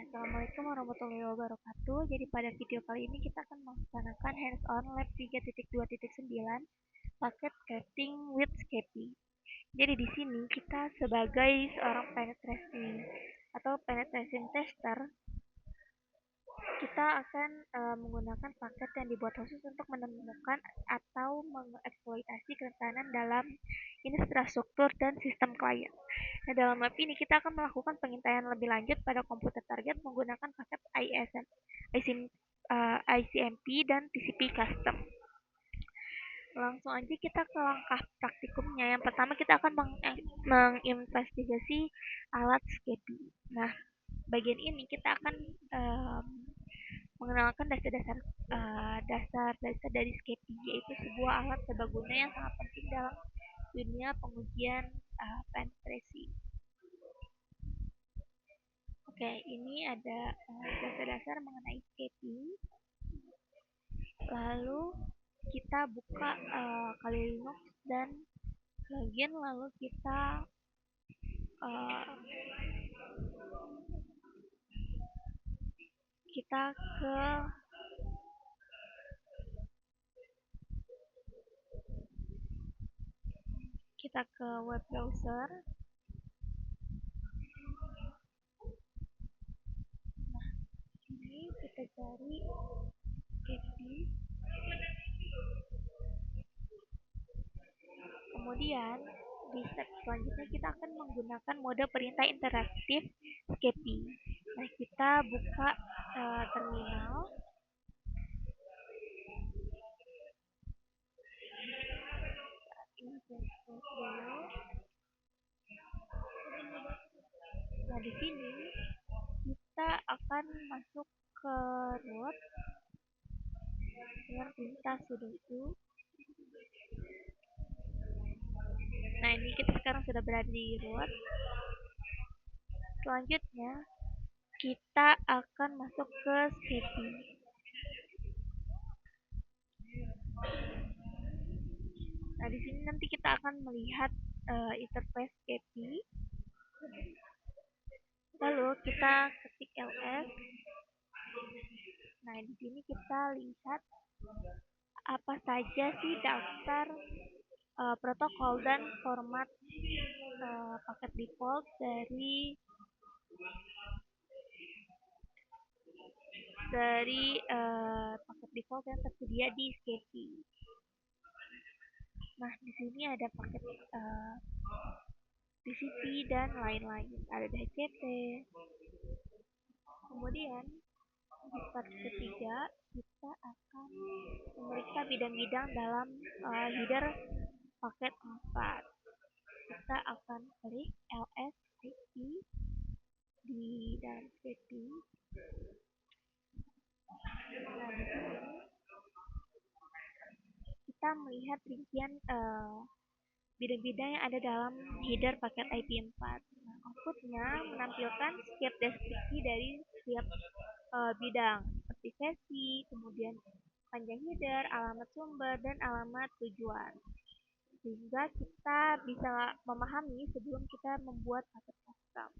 Assalamualaikum warahmatullahi wabarakatuh. Jadi pada video kali ini kita akan melaksanakan hands-on lab 3.2.9 paket scripting with Skepi. Jadi di sini kita sebagai seorang penetration tester, kita akan menggunakan paket yang dibuat khusus untuk menemukan atau mengeksploitasi kerentanan dalam infrastruktur dan sistem klien. Nah, dalam lab ini kita akan melakukan pengintaian lebih lanjut pada komputer target menggunakan paket ICMP dan TCP custom. Langsung aja kita ke langkah praktikumnya. Yang pertama kita akan menginvestigasi alat Skepi. Nah, bagian ini kita akan mengenalkan dasar-dasar dari Skepi, yaitu sebuah alat serbaguna yang sangat penting dalam dunia pengujian penetration. Oke, ini ada dasar-dasar mengenai Skepi. Lalu kita buka Kali Linux dan login, lalu kita ke web browser. Nah, ini kita cari Skepi. Kemudian di step selanjutnya kita akan menggunakan mode perintah interaktif Skepi. Nah, kita buka terminal. Nah, di sini kita akan masuk ke root dengan perintah sudo. Nah, ini kita sekarang sudah berada di root. Selanjutnya kita akan masuk ke Skepi. Nah, di sini nanti kita akan melihat interface Skepi. Lalu kita ketik ls. Nah, di sini kita lihat apa saja sih daftar protokol dan format paket default dari paket default yang tersedia di Skepi. Nah, di sini ada paket TCP dan lain-lain. Ada DHCP. Kemudian di part ketiga kita akan memeriksa bidang-bidang dalam header paket 4. Kita akan klik ls ip di dalam Skepi. Nah, di sini kita melihat rincian bidang-bidang yang ada dalam header paket IP4. Nah, outputnya menampilkan setiap deskripsi dari setiap bidang, seperti sesi, kemudian panjang header, alamat sumber, dan alamat tujuan. Sehingga kita bisa memahami sebelum kita membuat paket custom.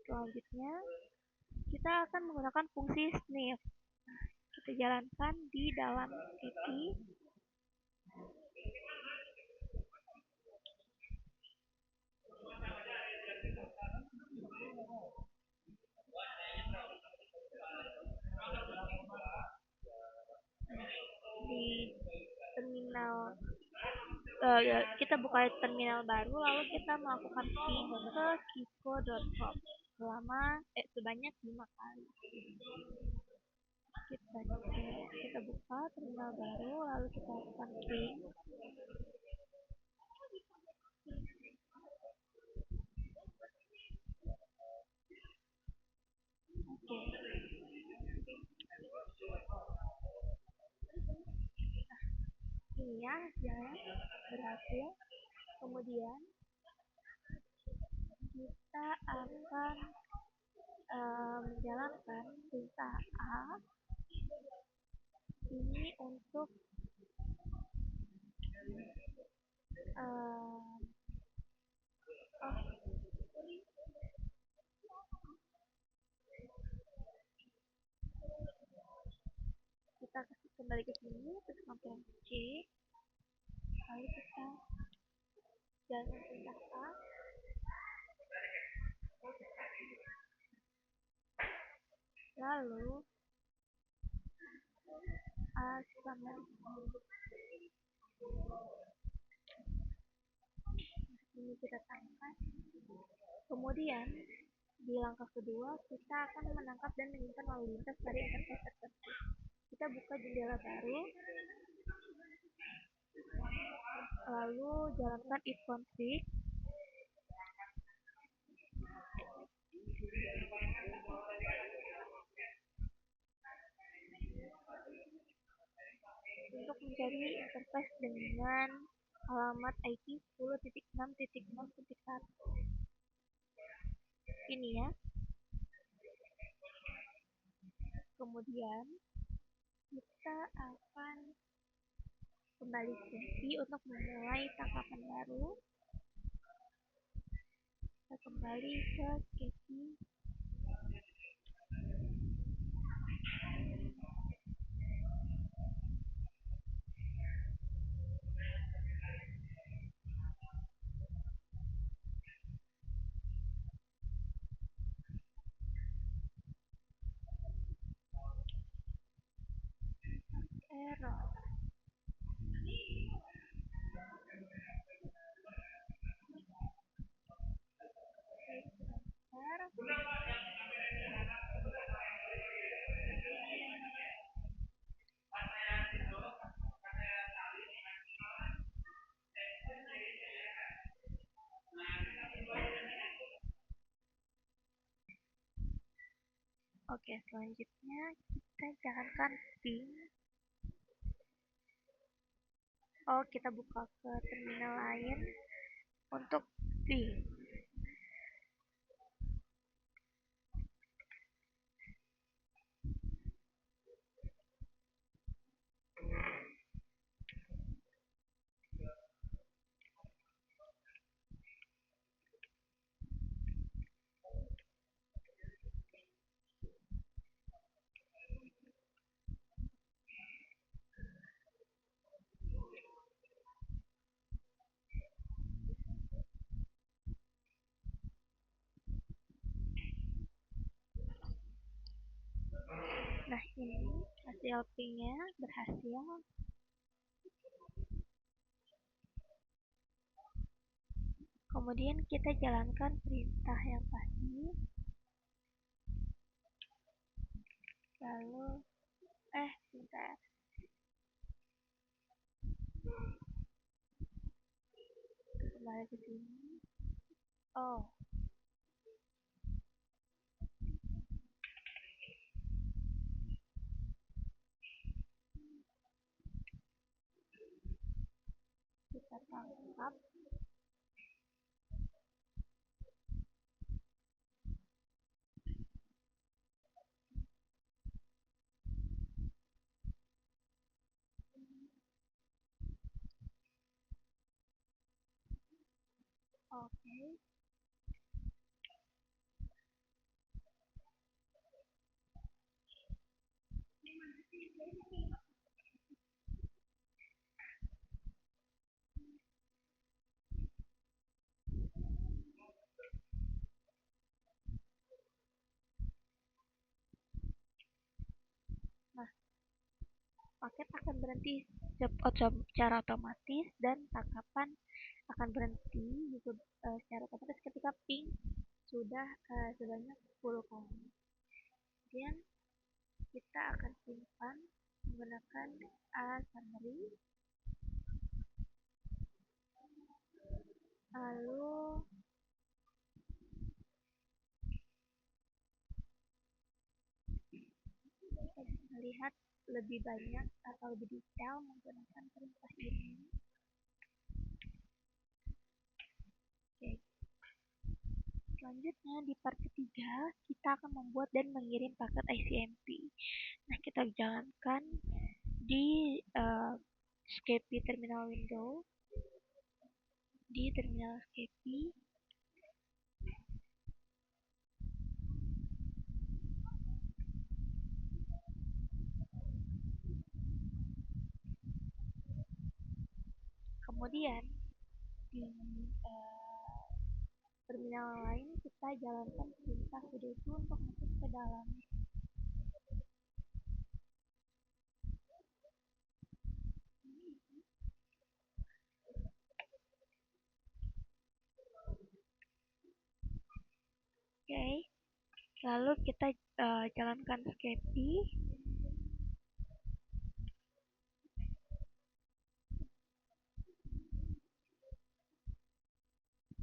Selanjutnya, kita akan menggunakan fungsi sniff. Nah, kita jalankan di dalam Skepi. Di terminal kita buka terminal baru, lalu kita melakukan ping ke kiko.com sebanyak 5 kali. Kita buka terminal baru, lalu kita lakukan ping. Oke. Ini ya hasilnya berhasil. Kemudian kita akan menjalankan perintah A ini untuk kita kembali ke sini, terus Ctrl C, lalu kita jalankan perintah A, lalu A sama ini kita tambahkan. Kemudian di langkah kedua kita akan menangkap dan menyimpan lalu lintas pada interface tertentu. Kita buka jendela baru, lalu jalankan if config, untuk mencari interface dengan alamat IP 10.6.0.1. Ini ya. Kemudian kita akan kembali ke sesi untuk memulai tangkapan baru. Kita kembali ke sesi. Error. Oke, selanjutnya kita jalankan ping. Oh, kita buka ke terminal lain untuk ping. Nah, ini hasil pingnya berhasil. Kemudian kita jalankan perintah yang tadi. Lalu, bentar. Kembali ke sini. Oh, kita tangkap. Oke. Nah, paket akan berhenti secara otomatis dan tangkapan akan berhenti juga secara otomatis ketika ping sudah sebanyak 10 kali. Kemudian kita akan simpan menggunakan summary. Lalu kita bisa melihat lebih banyak atau lebih detail menggunakan perintah ini. Oke. Selanjutnya di part ketiga kita akan membuat dan mengirim paket ICMP. Nah, kita jalankan di Escape terminal window. Di terminal Escape, Kemudian di eh, terminal lain kita jalankan perintah sudoku untuk masuk ke dalam. Oke, lalu kita jalankan Skepi.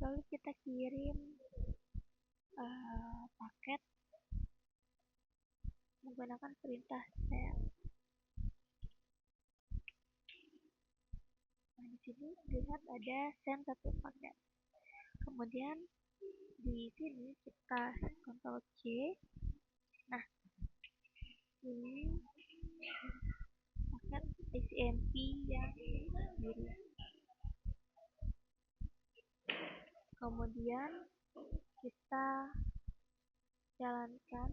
Lalu kita kirim paket menggunakan perintah send. Nah, di sini lihat ada send satu paket. Kemudian di sini kita Ctrl C. Nah, ini paket ICMP yang biru. Kemudian kita jalankan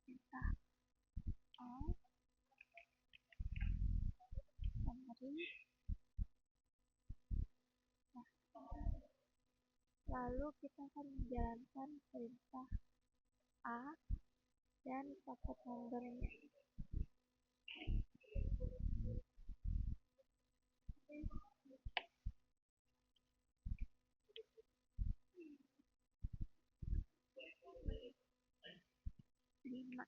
perintah O summary. Nah, lalu kita akan menjalankan perintah A dan paket nomornya. Lima.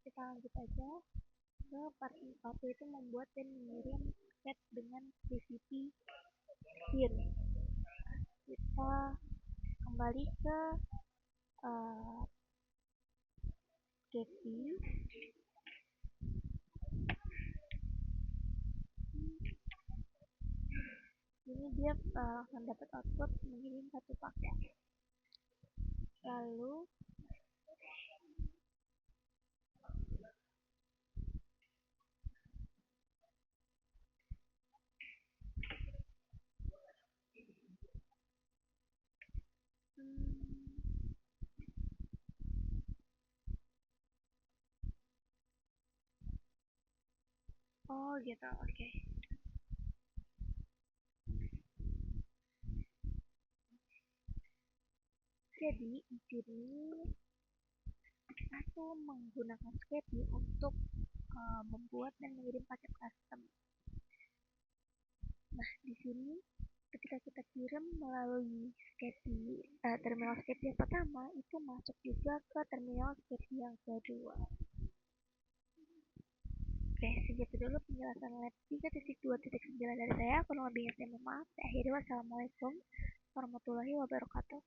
Kita lanjut aja ke part 4, yaitu membuat dan mengirim paket dengan TCP SYN. Kita kembali ke Getty. Ini dia akan dapat output mengirim satu paket. Lalu oh gitu, oke. Jadi di sini aku menggunakan Skepi untuk membuat dan mengirim paket custom. Nah, di sini ketika kita kirim melalui Skepi, terminal Skepi yang pertama, itu masuk juga ke terminal Skepi yang kedua. Oke, segitu dulu penjelasan lab 3.2.9 dari saya. Kurang lebihnya saya mohon maaf. Akhirnya, wassalamualaikum warahmatullahi wabarakatuh.